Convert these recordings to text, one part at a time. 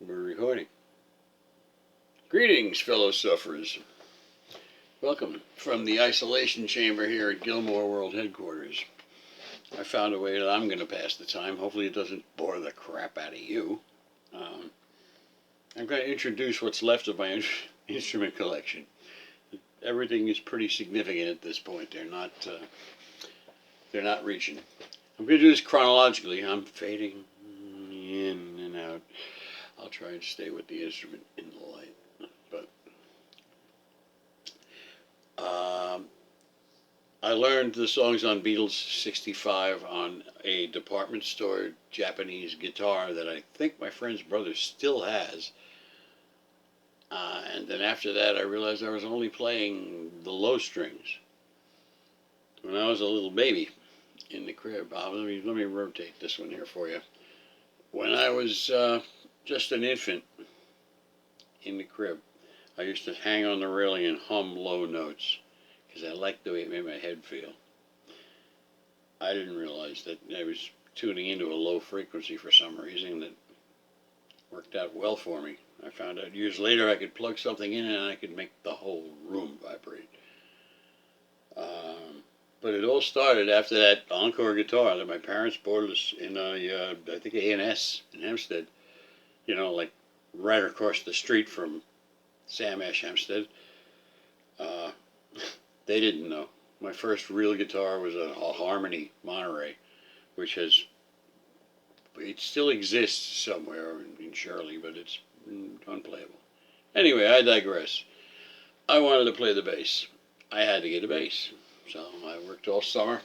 We're recording. Greetings, fellow sufferers. Welcome from the isolation chamber here at Gilmore World Headquarters. I found a way that I'm going to pass the time. Hopefully it doesn't bore the crap out of you. I'm going to introduce what's left of my instrument collection. Everything is pretty significant at this point. They're not reaching. I'm going to do this chronologically. I'm fading in and out. I'll try and stay with the instrument in the light. But I learned the songs on Beatles 65 on a department store Japanese guitar that I think my friend's brother still has. And then after that, I realized I was only playing the low strings when I was a little baby in the crib. Let me rotate this one here for you. When I was just an infant in the crib, I used to hang on the railing and hum low notes because I liked the way it made my head feel. I didn't realize that I was tuning into a low frequency for some reason that worked out well for me. I found out years later I could plug something in and I could make the whole room vibrate. But it all started after that Encore guitar that my parents bought us in I think A&S in Hempstead. You know, like right across the street from Sam Ash Hempstead. They didn't know. My first real guitar was a Harmony Monterey, which it still exists somewhere in Shirley, but it's unplayable. Anyway, I digress. I wanted to play the bass. I had to get a bass. So I worked all summer.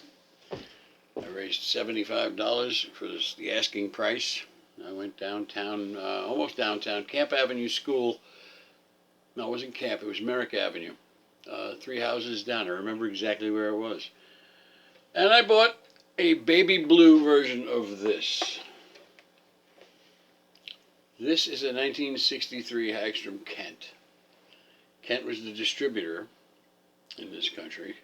I raised $75 for the asking price. I went downtown, almost downtown, Camp Avenue School. No, it wasn't Camp, it was Merrick Avenue. 3 houses down. I remember exactly where it was. And I bought a baby blue version of this. This is a 1963 Hagstrom Kent. Kent was the distributor in this country.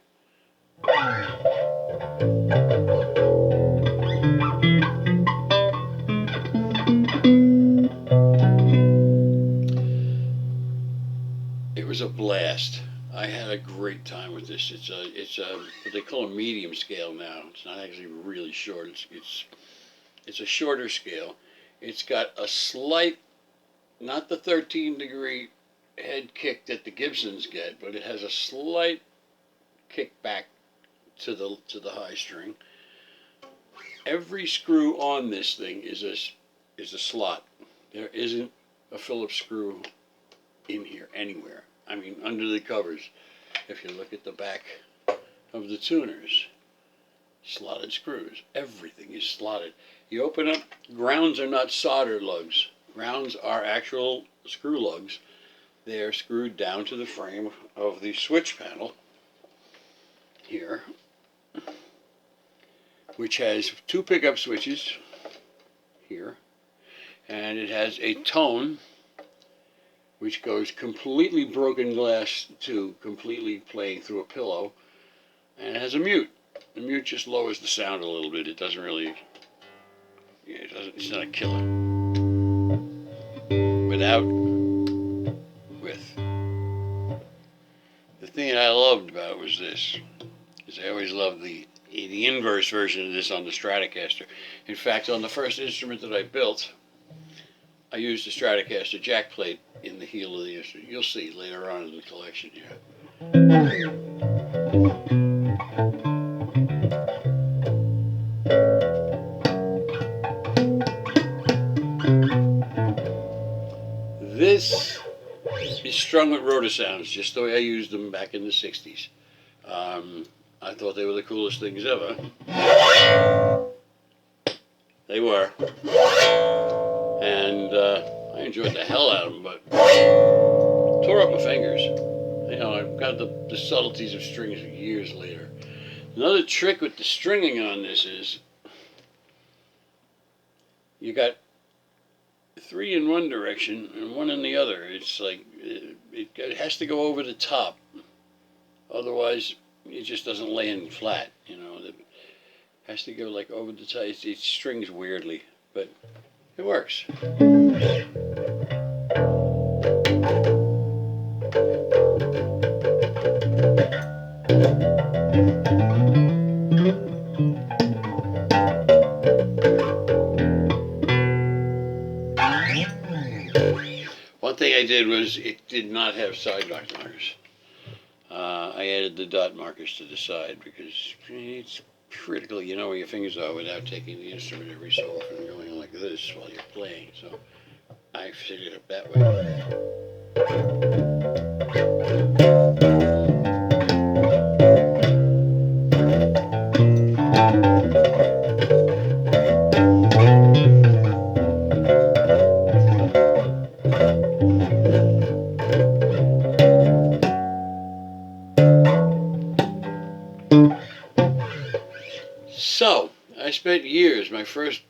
It was a blast. I had a great time with this. It's a what they call a medium scale now. It's not actually really short. It's a shorter scale. It's got a slight, not the 13-degree head kick that the Gibsons get, but it has a slight kick back to the high string. Every screw on this thing is a slot. There isn't a Phillips screw in here anywhere. I mean, under the covers. If you look at the back of the tuners, slotted screws. Everything is slotted. You open up, grounds are not solder lugs. Grounds are actual screw lugs. They are screwed down to the frame of the switch panel here, which has 2 pickup switches here, and it has a tone which goes completely broken glass to completely playing through a pillow, and it has a mute. The mute just lowers the sound a little bit. It doesn't really, it's not a killer. Without, with. The thing that I loved about it was this, because I always loved the inverse version of this on the Stratocaster. In fact, on the first instrument that I built, I used a Stratocaster jack plate in the heel of the instrument. You'll see later on in the collection here. This is strung with rotor sounds, just the way I used them back in the 60s. I thought they were the coolest things ever. They were. And I enjoyed the hell out of them, but tore up my fingers. You know, I've got the subtleties of strings years later. Another trick with the stringing on this is you got 3 in one direction and 1 in the other. It's like it has to go over the top. Otherwise, it just doesn't lay in flat. You know, it has to go like over the top. It strings weirdly, but it works. One thing I did was it did not have side dot markers. I added the dot markers to the side because it's critical. You know where your fingers are without taking the instrument every so often and going like this while you're playing. So I set it up that way. So, I spent years, my first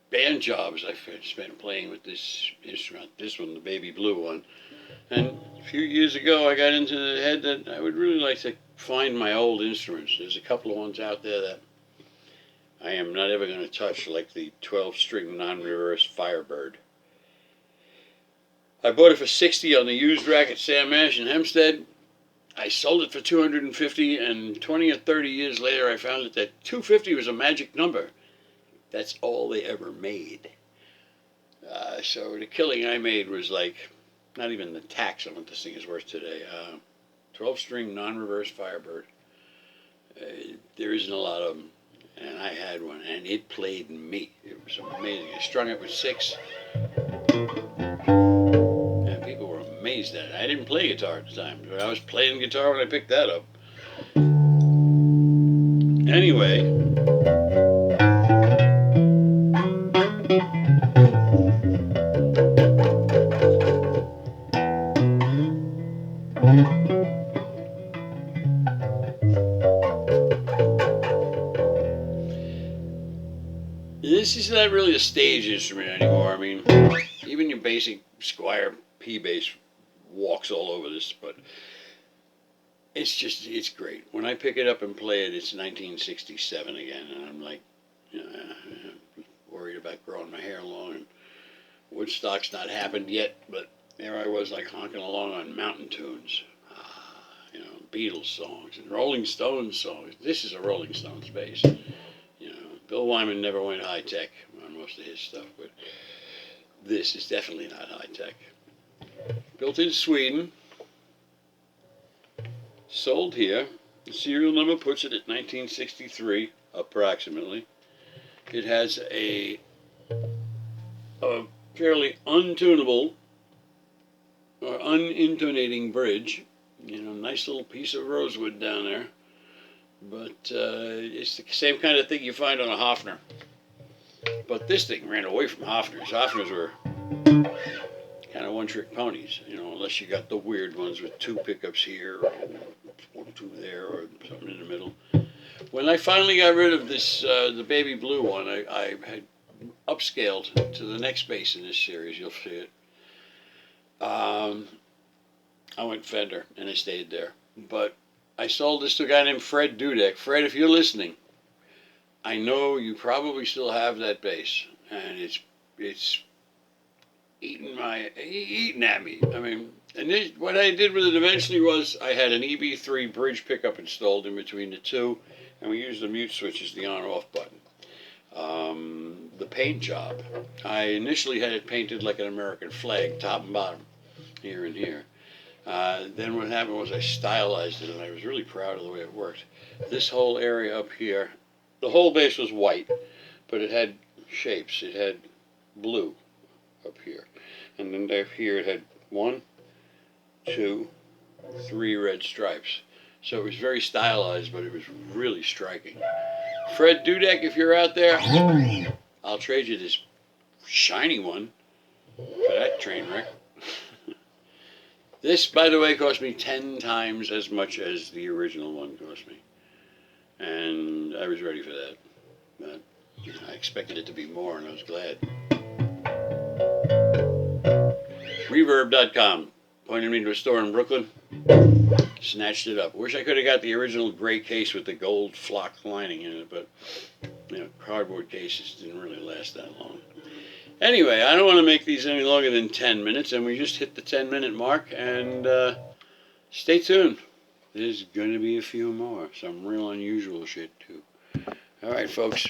band jobs, I spent playing with this instrument, this one, the baby blue one. And a few years ago, I got into the head that I would really like to find my old instruments. There's a couple of ones out there that I am not ever going to touch, like the 12-string non-reverse Firebird. I bought it for $60 on the used rack at Sam Ash in Hempstead. I sold it for $250, and 20 or 30 years later, I found that $250 was a magic number. That's all they ever made. So the killing I made was like not even the tax on what this thing is worth today. 12-string non-reverse Firebird. There isn't a lot of them, and I had one, and it played me. It was amazing. I strung it with 6. People were amazed at it. I didn't play guitar at the time, but I was playing guitar when I picked that up. Anyway, this is not really a stage instrument anymore. I mean, even your basic Squier P bass walks all over this, but it's great. When I pick it up and play it, it's 1967 again, and I'm like, worried about growing my hair long, and Woodstock's not happened yet, but there I was like honking along on mountain tunes, Beatles songs and Rolling Stones songs. This is a Rolling Stones bass. Bill Wyman never went high tech on most of his stuff, but this is definitely not high tech. Built in Sweden, sold here. The serial number puts it at 1963, approximately. It has a fairly untunable or unintonating bridge. Nice little piece of rosewood down there. But it's the same kind of thing you find on a Hofner. But this thing ran away from Hofners. Hofners were kind of one-trick ponies, unless you got the weird ones with 2 pickups here, or 2 there, or something in the middle. When I finally got rid of this, the baby blue one, I had upscaled to the next bass in this series. You'll see it. I went Fender, and I stayed there. But I sold this to a guy named Fred Dudek. Fred, if you're listening, I know you probably still have that bass, and it's eating at me. I mean, and what I did with it eventually was I had an EB3 bridge pickup installed in between the two, and we used the mute switch as the on-off button. The paint job, I initially had it painted like an American flag, top and bottom, here and here. Then what happened was I stylized it, and I was really proud of the way it worked. This whole area up here, the whole base was white, but it had shapes. It had blue up here, and then up here it had 1, 2, 3 red stripes. So it was very stylized, but it was really striking. Fred Dudek, if you're out there, I'll trade you this shiny one for that train wreck. This, by the way, cost me 10 times as much as the original one cost me. And I was ready for that. But I expected it to be more, and I was glad. Reverb.com pointed me to a store in Brooklyn. Snatched it up. Wish I could have got the original gray case with the gold flock lining in it, but cardboard cases didn't really last that long. Anyway, I don't want to make these any longer than 10 minutes, and we just hit the 10-minute mark, and stay tuned. There's going to be a few more. Some real unusual shit, too. All right, folks.